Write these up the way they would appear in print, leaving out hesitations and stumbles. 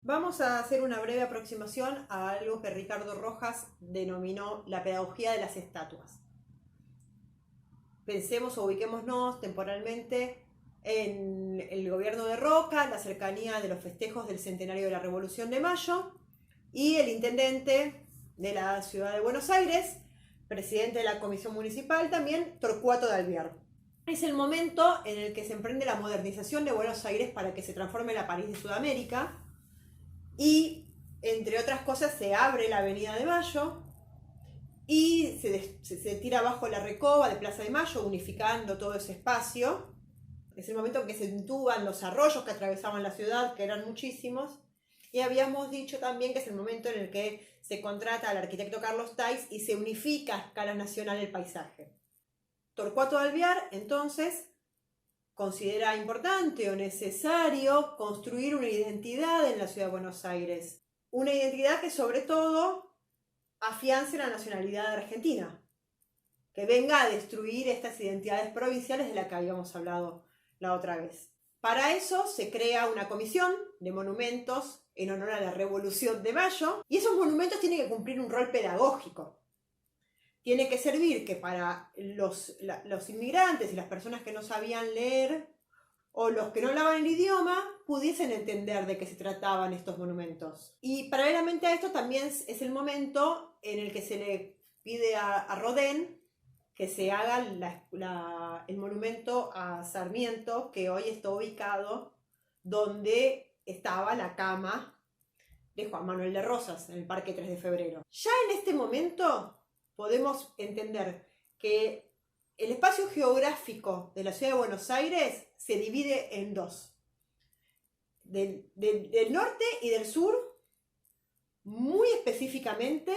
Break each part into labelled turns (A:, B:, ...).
A: Vamos a hacer una breve aproximación a algo que Ricardo Rojas denominó la pedagogía de las estatuas. Pensemos o ubiquémonos temporalmente en el gobierno de Roca, la cercanía de los festejos del centenario de la Revolución de Mayo, y el intendente de la ciudad de Buenos Aires, presidente de la comisión municipal también, Torcuato de Alvear. Es el momento en el que se emprende la modernización de Buenos Aires para que se transforme en la París de Sudamérica, y entre otras cosas se abre la Avenida de Mayo y se tira abajo la recoba de Plaza de Mayo, unificando todo ese espacio. Es el momento en que se entuban los arroyos que atravesaban la ciudad, que eran muchísimos. Y habíamos dicho también que es el momento en el que se contrata al arquitecto Carlos Tais y se unifica a escala nacional el paisaje. Torcuato de Alvear, entonces, considera importante o necesario construir una identidad en la ciudad de Buenos Aires. Una identidad que sobre todo afiance la nacionalidad argentina, que venga a destruir estas identidades provinciales de las que habíamos hablado la otra vez. Para eso se crea una comisión de monumentos en honor a la Revolución de Mayo, y esos monumentos tienen que cumplir un rol pedagógico. Tiene que servir que para los inmigrantes y las personas que no sabían leer o los que no hablaban el idioma pudiesen entender de qué se trataban estos monumentos. Y paralelamente a esto también es el momento en el que se le pide a Rodin que se haga el monumento a Sarmiento, que hoy está ubicado donde estaba la cama de Juan Manuel de Rosas, en el Parque 3 de Febrero. Ya en este momento podemos entender que el espacio geográfico de la ciudad de Buenos Aires se divide en dos. Del norte y del sur, muy específicamente,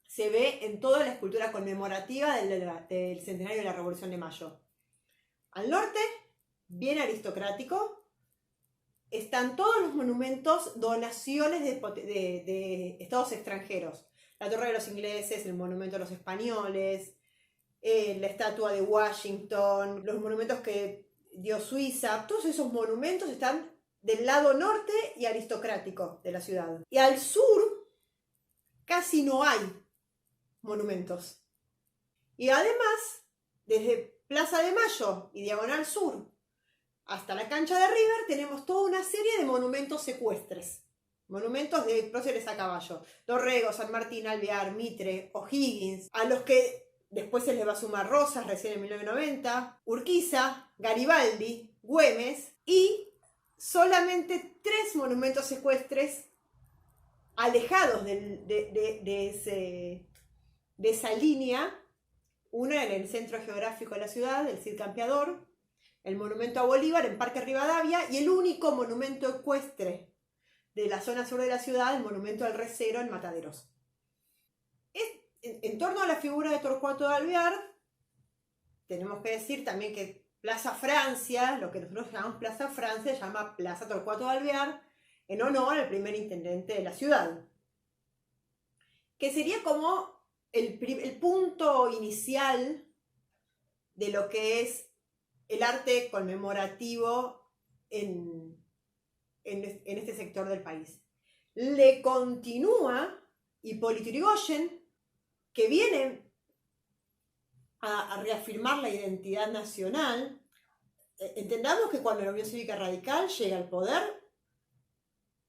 A: se ve en toda la escultura conmemorativa del centenario de la Revolución de Mayo. Al norte, bien aristocrático, están todos los monumentos, donaciones de estados extranjeros. La Torre de los Ingleses, el monumento de los españoles, la estatua de Washington, los monumentos que dio Suiza, todos esos monumentos están del lado norte y aristocrático de la ciudad. Y al sur casi no hay monumentos. Y además, desde Plaza de Mayo y Diagonal Sur hasta la cancha de River tenemos toda una serie de monumentos secuestres. Monumentos de próceres a caballo. Dorrego, San Martín, Alvear, Mitre, O'Higgins, a los que después se les va a sumar Rosas, recién en 1990, Urquiza, Garibaldi, Güemes, y solamente 3 monumentos secuestres alejados de esa línea. Uno en el centro geográfico de la ciudad, el Cid Campeador, el monumento a Bolívar en Parque Rivadavia, y el único monumento ecuestre de la zona sur de la ciudad, el monumento al Recero en Mataderos. En torno a la figura de Torcuato de Alvear, tenemos que decir también que Plaza Francia, lo que nosotros llamamos Plaza Francia, se llama Plaza Torcuato de Alvear, en honor al primer intendente de la ciudad. Que sería como el punto inicial de lo que es el arte conmemorativo en este sector del país. Le continúa Hipólito Yrigoyen, que viene a reafirmar la identidad nacional. Entendamos que cuando la Unión Cívica Radical llega al poder,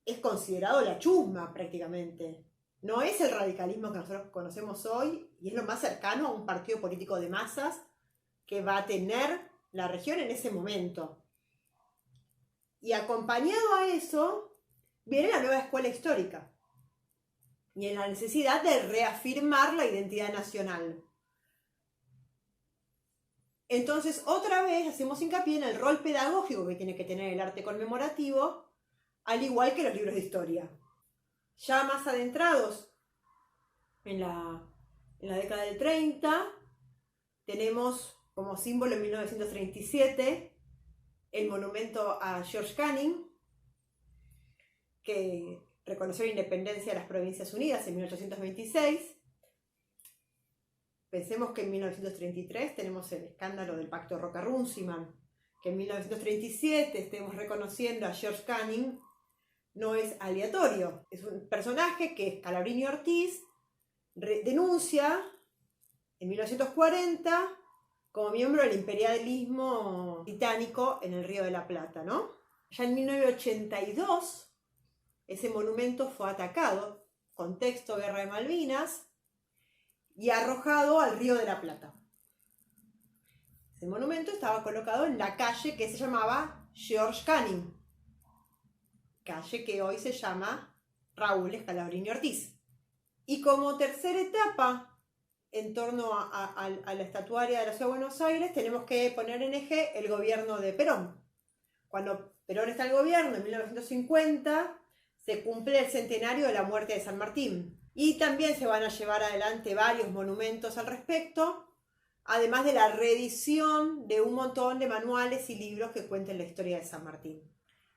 A: es considerado la chusma prácticamente. No es el radicalismo que nosotros conocemos hoy, y es lo más cercano a un partido político de masas que va a tener la región en ese momento. Y acompañado a eso, viene la nueva escuela histórica y en la necesidad de reafirmar la identidad nacional. Entonces, otra vez hacemos hincapié en el rol pedagógico que tiene que tener el arte conmemorativo, al igual que los libros de historia. Ya más adentrados en la década del 30, tenemos como símbolo en 1937 el monumento a George Canning, que reconoció la independencia de las Provincias Unidas en 1826. Pensemos que en 1933 tenemos el escándalo del Pacto Roca-Runciman, que en 1937 estemos reconociendo a George Canning no es aleatorio. Es un personaje que Scalabrini Ortiz denuncia en 1940 como miembro del imperialismo británico en el Río de la Plata, ¿no? Ya en 1982 ese monumento fue atacado, contexto Guerra de Malvinas, y arrojado al Río de la Plata. Ese monumento estaba colocado en la calle que se llamaba George Canning, calle que hoy se llama Raúl Scalabrini Ortiz. Y como tercera etapa, en torno a la estatuaria de la Ciudad de Buenos Aires, tenemos que poner en eje el gobierno de Perón. Cuando Perón está en el gobierno, en 1950, se cumple el centenario de la muerte de San Martín. Y también se van a llevar adelante varios monumentos al respecto, además de la reedición de un montón de manuales y libros que cuenten la historia de San Martín.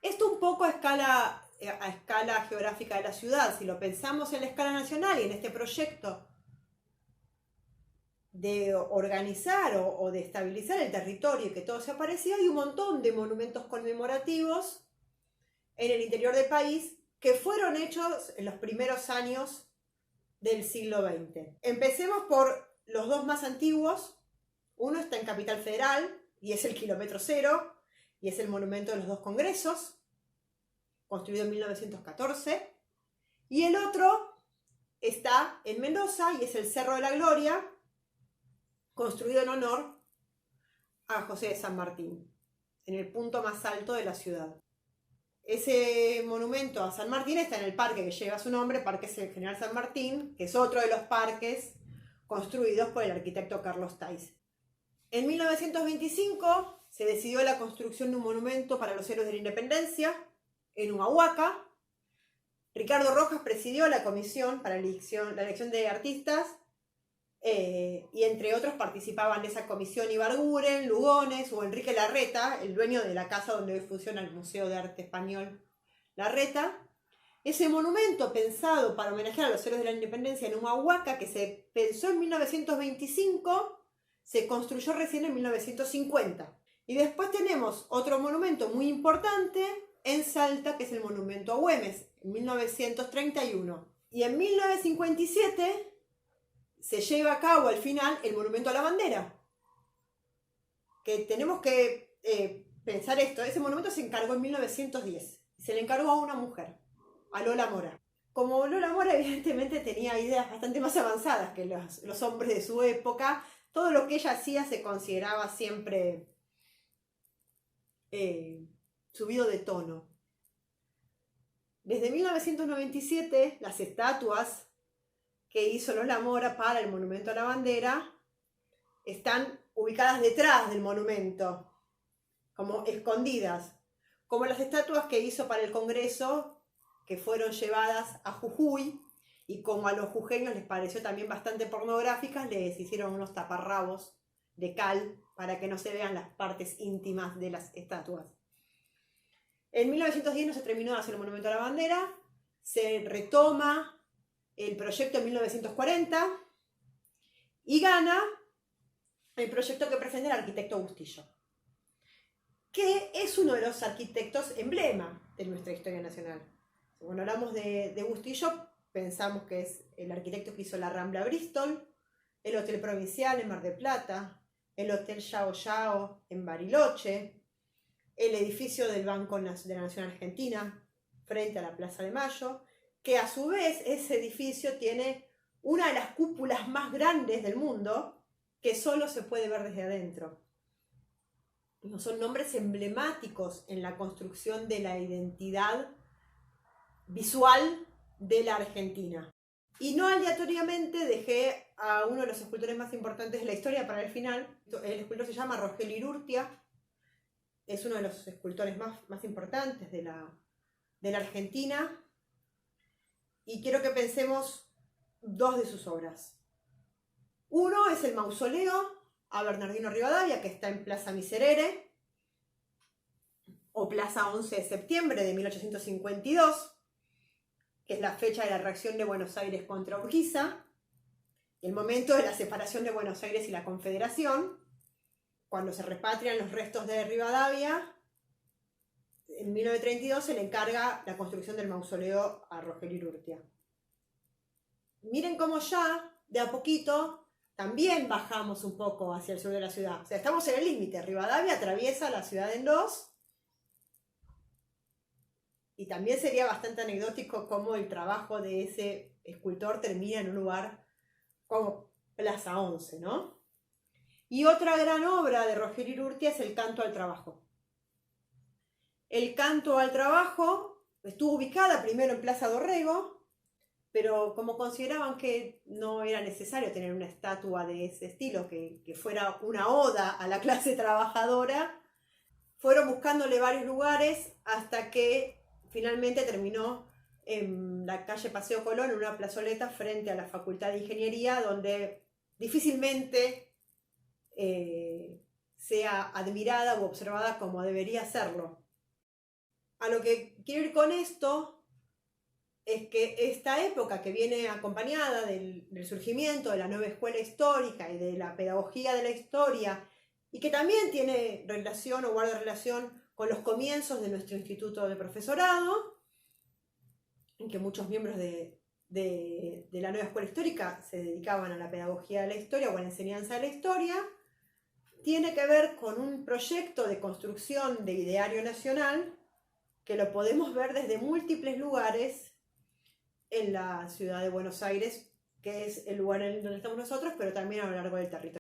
A: Esto un poco a escala geográfica de la ciudad. Si lo pensamos en la escala nacional y en este proyecto de organizar o de estabilizar el territorio y que todo sea parecido, hay un montón de monumentos conmemorativos en el interior del país que fueron hechos en los primeros años del siglo XX. Empecemos por los dos más antiguos. Uno está en Capital Federal y es el Kilómetro Cero y es el monumento de los dos congresos, construido en 1914. Y el otro está en Mendoza y es el Cerro de la Gloria, construido en honor a José de San Martín, en el punto más alto de la ciudad. Ese monumento a San Martín está en el parque que lleva su nombre, Parque General San Martín, que es otro de los parques construidos por el arquitecto Carlos Tais. En 1925 se decidió la construcción de un monumento para los héroes de la Independencia en Humahuaca. Ricardo Rojas presidió la comisión para la elección de artistas, y entre otros participaban de esa comisión Ibarguren, Lugones o Enrique Larreta, el dueño de la casa donde hoy funciona el Museo de Arte Español Larreta. Ese monumento pensado para homenajear a los héroes de la Independencia en Humahuaca, que se pensó en 1925, se construyó recién en 1950. Y después tenemos otro monumento muy importante en Salta, que es el monumento a Güemes, en 1931. Y en 1957 se lleva a cabo al final el monumento a la bandera. Que tenemos que pensar esto. Ese monumento se encargó en 1910. Se le encargó a una mujer, a Lola Mora. Como Lola Mora evidentemente tenía ideas bastante más avanzadas que los hombres de su época, todo lo que ella hacía se consideraba siempre subido de tono. Desde 1997, las estatuas que hizo Lola Mora para el monumento a la bandera están ubicadas detrás del monumento, como escondidas, como las estatuas que hizo para el Congreso, que fueron llevadas a Jujuy, y como a los jujeños les pareció también bastante pornográficas, les hicieron unos taparrabos de cal para que no se vean las partes íntimas de las estatuas. En 1910 no se terminó de hacer el monumento a la bandera, se retoma el proyecto en 1940 y gana el proyecto que presenta el arquitecto Bustillo, que es uno de los arquitectos emblema de nuestra historia nacional. Cuando hablamos de Bustillo, pensamos que es el arquitecto que hizo la Rambla Bristol, el Hotel Provincial en Mar del Plata, el Hotel Yao Yao en Bariloche, el edificio del Banco de la Nación Argentina frente a la Plaza de Mayo, que a su vez ese edificio tiene una de las cúpulas más grandes del mundo, que solo se puede ver desde adentro. Son nombres emblemáticos en la construcción de la identidad visual de la Argentina. Y no aleatoriamente dejé a uno de los escultores más importantes de la historia para el final. El escultor se llama Rogelio Irurtia, es uno de los escultores más importantes de la Argentina, y quiero que pensemos dos de sus obras. Uno es el mausoleo a Bernardino Rivadavia, que está en Plaza Miserere, o Plaza 11 de septiembre de 1852, que es la fecha de la reacción de Buenos Aires contra Urquiza, el momento de la separación de Buenos Aires y la Confederación, cuando se repatrian los restos de Rivadavia, en 1932 se le encarga la construcción del mausoleo a Rogelio Urrutia. Miren cómo ya, de a poquito, también bajamos un poco hacia el sur de la ciudad. O sea, estamos en el límite. Rivadavia atraviesa la ciudad en dos. Y también sería bastante anecdótico cómo el trabajo de ese escultor termina en un lugar como Plaza 11, ¿no? Y otra gran obra de Rogelio Urrutia es el Canto al Trabajo. El Canto al Trabajo estuvo ubicada primero en Plaza Dorrego, pero como consideraban que no era necesario tener una estatua de ese estilo, que fuera una oda a la clase trabajadora, fueron buscándole varios lugares hasta que finalmente terminó en la calle Paseo Colón, en una plazoleta frente a la Facultad de Ingeniería, donde difícilmente sea admirada u observada como debería serlo. A lo que quiero ir con esto es que esta época, que viene acompañada del surgimiento de la nueva escuela histórica y de la pedagogía de la historia, y que también tiene relación o guarda relación con los comienzos de nuestro instituto de profesorado, en que muchos miembros de la nueva escuela histórica se dedicaban a la pedagogía de la historia o a la enseñanza de la historia, tiene que ver con un proyecto de construcción de ideario nacional que lo podemos ver desde múltiples lugares en la ciudad de Buenos Aires, que es el lugar en donde estamos nosotros, pero también a lo largo del territorio.